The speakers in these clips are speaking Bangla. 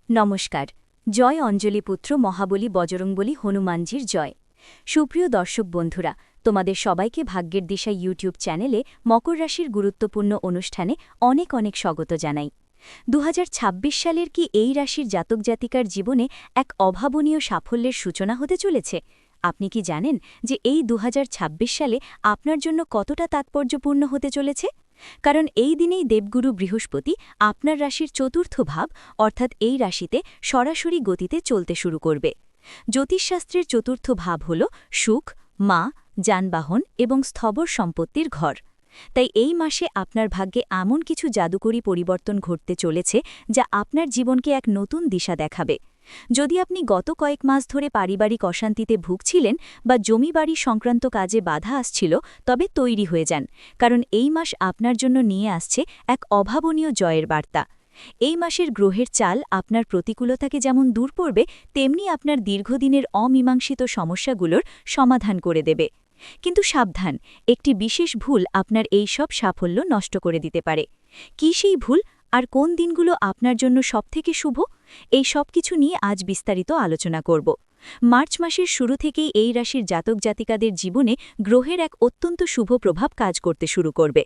নমস্কার। জয় অঞ্জলিপুত্র মহাবলী বজরংবলী হনুমানজির জয়। সুপ্রিয় দর্শক বন্ধুরা, তোমাদের সবাইকে ভাগ্যের দিশা ইউটিউব চ্যানেলে মকর রাশির গুরুত্বপূর্ণ অনুষ্ঠানে অনেক অনেক স্বাগত জানাই। 2026 সালের কি এই রাশির জাতক জাতিকার জীবনে এক অভাবনীয় সাফল্যের সূচনা হতে চলেছে? আপনি কি জানেন যে এই 2026 সালে আপনার জন্য কতটা তাৎপর্যপূর্ণ হতে চলেছে? কারণ এই দিনেই দেবগুরু বৃহস্পতি আপনার রাশির চতুর্থ ভাব অর্থাৎ এই রাশিতে সরাসরি গতিতে চলতে শুরু করবে। জ্যোতিষশাস্ত্রের চতুর্থ ভাব হল সুখ, মা, যানবাহন এবং স্থবর সম্পত্তির ঘর। তাই এই মাসে আপনার ভাগ্যে এমন কিছু জাদুকরী পরিবর্তন ঘটতে চলেছে যা আপনার জীবনকে এক নতুন দিশা দেখাবে। যদি আপনি গত কয়েক মাস ধরে পারিবারিক অশান্তিতে ভুগছিলেন বা জমি বাড়ি সংক্রান্ত কাজে বাধা আসছিল, তবে তৈরি হয়ে যান, কারণ এই মাস আপনার জন্য নিয়ে আসছে এক অভাবনীয় জয়ের বার্তা। এই মাসের গ্রহের চাল আপনার প্রতিকূলতাকে যেমন দূর করবে, তেমনি আপনার দীর্ঘদিনের অমীমাংসিত সমস্যাগুলোর সমাধান করে দেবে। কিন্তু সাবধান, একটি বিশেষ ভুল আপনার এই সব সাফল্য নষ্ট করে দিতে পারে। কি সেই ভুল, আর কোন দিনগুলো আপনার জন্য সবথেকে শুভ? এই সব কিছু নিয়ে আজ বিস্তারিত আলোচনা করব। মার্চ মাসের শুরু থেকেই এই রাশির জাতক জাতিকাদের জীবনে গ্রহের এক অত্যন্ত শুভ প্রভাব কাজ করতে শুরু করবে।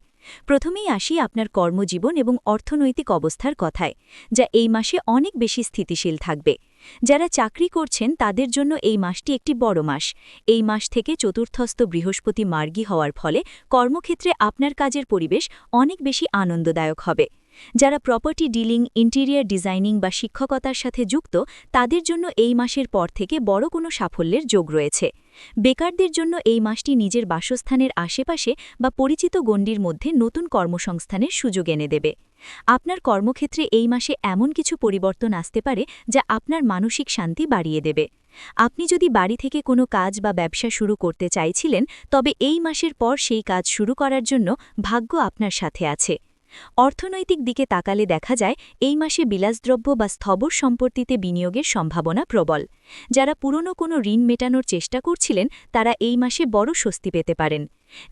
প্রথমেই আসি আপনার কর্মজীবন এবং অর্থনৈতিক অবস্থার কথায়, যা এই মাসে অনেক বেশি স্থিতিশীল থাকবে। যারা চাকরি করছেন তাদের জন্য এই মাসটি একটি বড় মাস। এই মাস থেকে চতুর্থস্থ বৃহস্পতি মার্গী হওয়ার ফলে কর্মক্ষেত্রে আপনার কাজের পরিবেশ অনেক বেশি আনন্দদায়ক হবে। যারা প্রপার্টি ডিলিং, ইন্টেরিয়ার ডিজাইনিং বা শিক্ষকতার সাথে যুক্ত, তাদের জন্য এই মাসের পর থেকে বড় কোনো সাফল্যের যোগ রয়েছে। বেকারদের জন্য এই মাসটি নিজের বাসস্থানের আশেপাশে বা পরিচিত গণ্ডির মধ্যে নতুন কর্মসংস্থানের সুযোগ এনে দেবে। আপনার কর্মক্ষেত্রে এই মাসে এমন কিছু পরিবর্তন আসতে পারে যা আপনার মানসিক শান্তি বাড়িয়ে দেবে। আপনি যদি বাড়ি থেকে কোনো কাজ বা ব্যবসা শুরু করতে চাইছিলেন, তবে এই মাসের পর সেই কাজ শুরু করার জন্য ভাগ্য আপনার সাথে আছে। অর্থনৈতিক দিকে তাকালে দেখা যায় এই মাসে বিলাসদ্রব্য বা স্থবর সম্পত্তিতে বিনিয়োগের সম্ভাবনা প্রবল। যারা পুরনো কোনো ঋণ মেটানোর চেষ্টা করছিলেন, তারা এই মাসে বড় স্বস্তি পেতে পারেন।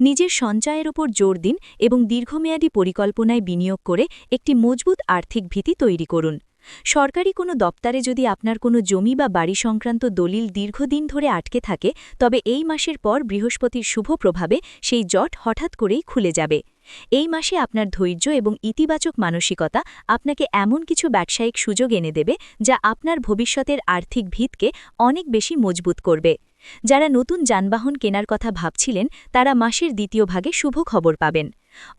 নিজের সঞ্চয়ের ওপর জোর দিন এবং দীর্ঘমেয়াদী পরিকল্পনায় বিনিয়োগ করে একটি মজবুত আর্থিক ভিত্তি তৈরি করুন। সরকারি কোনো দপ্তরে যদি আপনার কোনো জমি বা বাড়ি সংক্রান্ত দলিল দীর্ঘদিন ধরে আটকে থাকে, তবে এই মাসের পর বৃহস্পতির শুভ প্রভাবে সেই জট হঠাৎ করেই খুলে যাবে। এই মাসে আপনার ধৈর্য এবং ইতিবাচক মানসিকতা আপনাকে এমন কিছু ব্যবসায়িক সুযোগ এনে দেবে যা আপনার ভবিষ্যতের আর্থিক ভিতকে অনেক বেশি মজবুত করবে। যারা নতুন যানবাহন কেনার কথা ভাবছিলেন, তারা মাসের দ্বিতীয় ভাগে শুভ খবর পাবেন।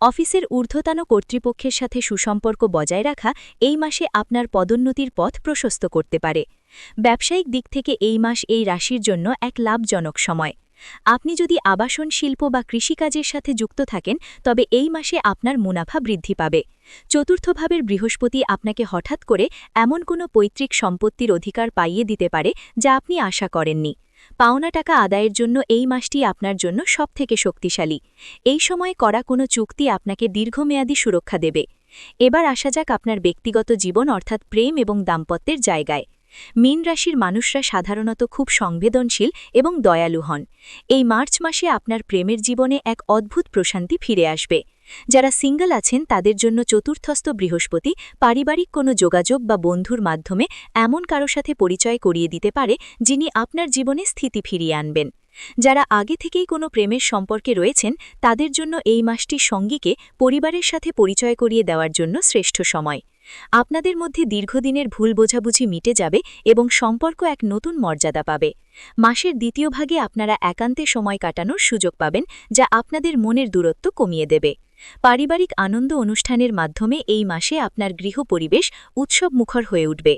অফিসের ঊর্ধ্বতন কর্তৃপক্ষের সাথে সুসম্পর্ক বজায় রাখা এই মাসে আপনার পদোন্নতির পথ প্রশস্ত করতে পারে। ব্যবসায়িক দিক থেকে এই মাস এই রাশির জন্য এক লাভজনক সময়। আপনি যদি আবাসন শিল্প বা কৃষিকাজের সাথে যুক্ত থাকেন, তবে এই মাসে আপনার মুনাফা বৃদ্ধি পাবে। চতুর্থভাবের বৃহস্পতি আপনাকে হঠাৎ করে এমন কোনো পৈতৃক সম্পত্তির অধিকার পাইয়ে দিতে পারে যা আপনি আশা করেননি। পাওনা টাকা আদায়ের জন্য এই মাসটি আপনার জন্য সবথেকে শক্তিশালী। এই সময়ে করা কোনো চুক্তি আপনাকে দীর্ঘমেয়াদী সুরক্ষা দেবে। এবার আসা যাক আপনার ব্যক্তিগত জীবন অর্থাৎ প্রেম এবং দাম্পত্যের জায়গায়। মীন রাশির মানুষরা সাধারণত খুব সংবেদনশীল এবং দয়ালু হন। এই মার্চ মাসে আপনার প্রেমের জীবনে এক অদ্ভুত প্রশান্তি ফিরে আসবে। যারা সিঙ্গল আছেন তাদের জন্য চতুর্থস্থ বৃহস্পতি পারিবারিক কোনো যোগাযোগ বা বন্ধুর মাধ্যমে এমন কারো সাথে পরিচয় করিয়ে দিতে পারে যিনি আপনার জীবনে স্থিতি ফিরিয়ে আনবেন। যারা আগে থেকেই কোনো প্রেমের সম্পর্কে রয়েছেন, তাদের জন্য এই মাসটি সঙ্গীকে পরিবারের সাথে পরিচয় করিয়ে দেওয়ার জন্য শ্রেষ্ঠ সময়। আপনাদের মধ্যে দীর্ঘদিনের ভুল বোঝাবুঝি মিটে যাবে এবং সম্পর্ক এক নতুন মর্যাদা পাবে। মাসের দ্বিতীয় ভাগে আপনারা একান্তে সময় কাটানোর সুযোগ পাবেন, যা আপনাদের মনের দূরত্ব কমিয়ে দেবে। পারিবারিক আনন্দ অনুষ্ঠানের মাধ্যমে এই মাসে আপনার গৃহ পরিবেশ উৎসবমুখর হয়ে উঠবে।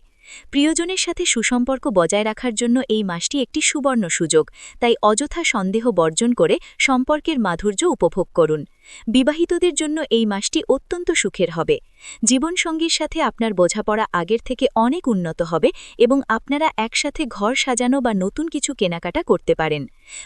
প্রিয়জনের সাথে সুসম্পর্ক বজায় রাখার জন্য এই মাসটি একটি সুবর্ণ সুযোগ, তাই অযথা সন্দেহ বর্জন করে সম্পর্কের মাধুর্য উপভোগ করুন। বিবাহিতদের জন্য এই মাসটি অত্যন্ত সুখের হবে। জীবনসঙ্গীর সাথে আপনার বোঝাপড়া আগের থেকে অনেক উন্নত হবে এবং আপনারা একসাথে ঘর সাজানো বা নতুন কিছু কেনাকাটা করতে পারেন।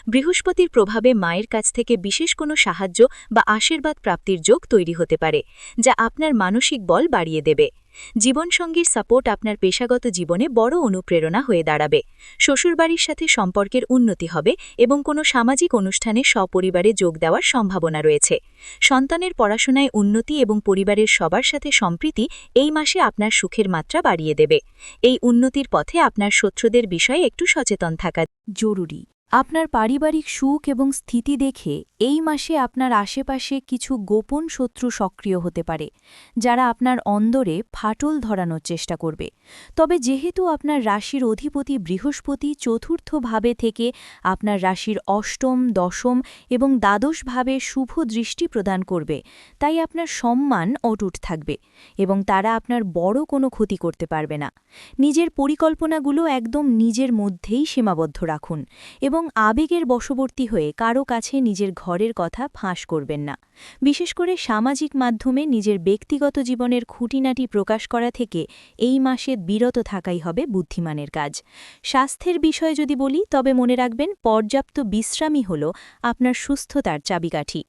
বৃহস্পতির প্রভাবে মায়ের কাছ থেকে বিশেষ কোনো সাহায্য বা আশীর্বাদ প্রাপ্তির যোগ তৈরি হতে পারে, যা আপনার মানসিক বল বাড়িয়ে দেবে। জীবনসঙ্গীর সাপোর্ট আপনার পেশাগত জীবনে বড় অনুপ্রেরণা হয়ে দাঁড়াবে। শ্বশুরবাড়ির সাথে সম্পর্কের উন্নতি হবে এবং কোনো সামাজিক অনুষ্ঠানে সপরিবারে যোগ দেওয়ার সম্ভাবনা রয়েছে। সন্তানের পড়াশোনায় উন্নতি এবং পরিবারের সবার সাথে সম্প্রীতি এই মাসে আপনার সুখের মাত্রা বাড়িয়ে দেবে। এই উন্নতির পথে আপনার শত্রুদের বিষয়ে একটু সচেতন থাকা জরুরি। আপনার পারিবারিক সুখ এবং স্থিতি দেখে এই মাসে আপনার আশেপাশে কিছু গোপন শত্রু সক্রিয় হতে পারে, যারা আপনার অন্দরে ফাটল ধরানোর চেষ্টা করবে। তবে যেহেতু আপনার রাশির অধিপতি বৃহস্পতি চতুর্থ ভাবে থেকে আপনার রাশির অষ্টম, দশম এবং দ্বাদশ ভাবে শুভ দৃষ্টি প্রদান করবে, তাই আপনার সম্মান অটুট থাকবে এবং তারা আপনার বড় কোনো ক্ষতি করতে পারবে না। নিজের পরিকল্পনাগুলো একদম নিজের মধ্যেই সীমাবদ্ধ রাখুন এবং আবেগের বশবর্তী হয়ে কারো কাছে নিজের ঘরের কথা ফাঁস করবেন না। বিশেষ করে সামাজিক মাধ্যমে নিজের ব্যক্তিগত জীবনের খুঁটিনাটি প্রকাশ করা থেকে এই মাসে বিরত থাকাই হবে বুদ্ধিমানের কাজ। স্বাস্থ্যের বিষয়ে যদি বলি, তবে মনে রাখবেন পর্যাপ্ত বিশ্রামই হল আপনার সুস্থতার চাবিকাঠি।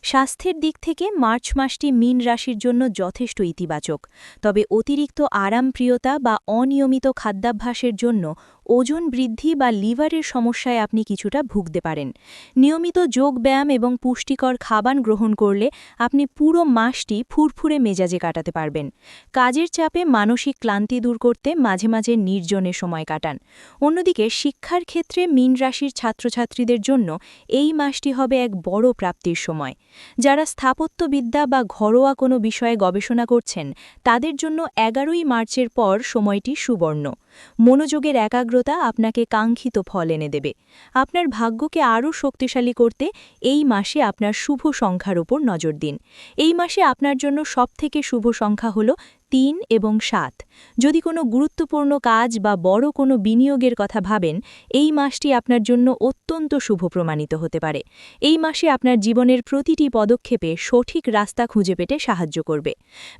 স্বাস্থ্যের দিক থেকে মার্চ মাসটি মীন রাশির জন্য যথেষ্ট ইতিবাচক, তবে অতিরিক্ত আরামপ্রিয়তা বা অনিয়মিত খাদ্যাভ্যাসের জন্য ওজন বৃদ্ধি বা লিভারের সমস্যায় আপনি কিছুটা ভুগতে পারেন। নিয়মিত যোগব্যায়াম এবং পুষ্টিকর খাবার গ্রহণ করলে আপনি পুরো মাসটি ফুরফুরে মেজাজে কাটাতে পারবেন। কাজের চাপে মানসিক ক্লান্তি দূর করতে মাঝে মাঝে নির্জনে সময় কাটান। অন্যদিকে শিক্ষার ক্ষেত্রে মীন রাশির ছাত্রছাত্রীদের জন্য এই মাসটি হবে এক বড় প্রাপ্তির সময়। যারা স্থাপত্যবিদ্যা বা ঘরোয়া কোনো বিষয়ে গবেষণা করছেন, তাদের জন্য 11ই মার্চের পর সময়টি সুবর্ণ। মনোযোগের একাগ্রতা আপনাকে কাঙ্ক্ষিত ফল এনে দেবে। আপনার ভাগ্যকে আরও শক্তিশালী করতে এই মাসে আপনার শুভ সংখ্যার উপর নজর দিন। এই মাসে আপনার জন্য সবথেকে শুভ সংখ্যা হল 3 এবং 7। যদি কোনো গুরুত্বপূর্ণ কাজ বা বড় কোনো বিনিয়োগের কথা ভাবেন, এই মাসটি আপনার জন্য অত্যন্ত শুভ প্রমাণিত হতে পারে। এই মাসে আপনার জীবনের প্রতিটি পদক্ষেপে সঠিক রাস্তা খুঁজে পেতে সাহায্য করবে।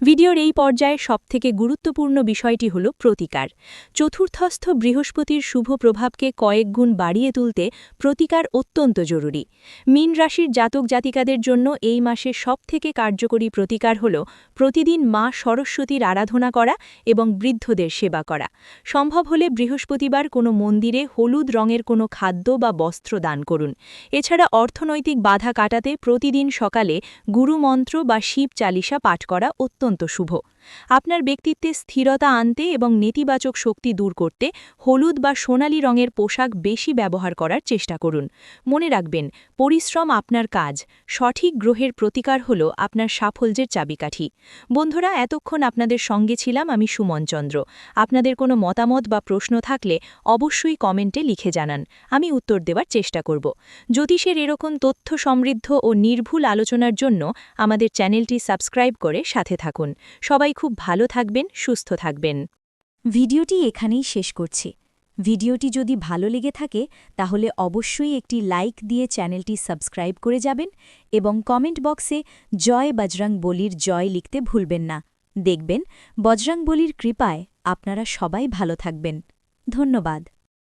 ভিডিওর এই পর্যায়ে সবথেকে গুরুত্বপূর্ণ বিষয়টি হল প্রতিকার। চতুর্থস্থ বৃহস্পতির শুভ প্রভাবকে কয়েক গুণ বাড়িয়ে তুলতে প্রতিকার অত্যন্ত জরুরি। মীন রাশির জাতক জাতিকাদের জন্য এই মাসে সবথেকে কার্যকরী প্রতিকার হল প্রতিদিন মা সরস্বতীর আরাধনা করা এবং বৃদ্ধদের সেবা করা। সম্ভব হলে বৃহস্পতিবার কোনো মন্দিরে হলুদ রঙের কোনো খাদ্য বা বস্ত্র দান করুন। এছাড়া অর্থনৈতিক বাধা কাটাতে প্রতিদিন সকালে গুরুমন্ত্র বা শিব চালিসা পাঠ করা অত্যন্ত শুভ। আপনার ব্যক্তিত্বে স্থিরতা আনতে এবং নেতিবাচক শক্তি দূর করতে হলুদ বা সোনালী রঙের পোশাক বেশি ব্যবহার করার চেষ্টা করুন। মনে রাখবেন, পরিশ্রম আপনার কাজ, সঠিক গ্রহের প্রতিকার হল আপনার সাফল্যের চাবিকাঠি। বন্ধুরা, এতক্ষণ আপনাদের সঙ্গে ছিলাম আমি সুমন চন্দ্র। আপনাদের কোনো মতামত বা প্রশ্ন থাকলে অবশ্যই কমেন্টে লিখে জানান, আমি উত্তর দেওয়ার চেষ্টা করব। জ্যোতিষের এরকম তথ্য সমৃদ্ধ ও নির্ভুল আলোচনার জন্য আমাদের চ্যানেলটি সাবস্ক্রাইব করে সাথে থাকুন। সবাই খুব ভালো থাকবেন, সুস্থ থাকবেন। ভিডিওটি এখানেই শেষ করছি। ভিডিওটি যদি ভালো লেগে থাকে তাহলে অবশ্যই একটি লাইক দিয়ে চ্যানেলটি সাবস্ক্রাইব করে যাবেন এবং কমেন্ট বক্সে জয় বজরংবলীর জয় লিখতে ভুলবেন না। দেখবেন বজরংবলীর কৃপায় আপনারা সবাই ভালো থাকবেন। ধন্যবাদ।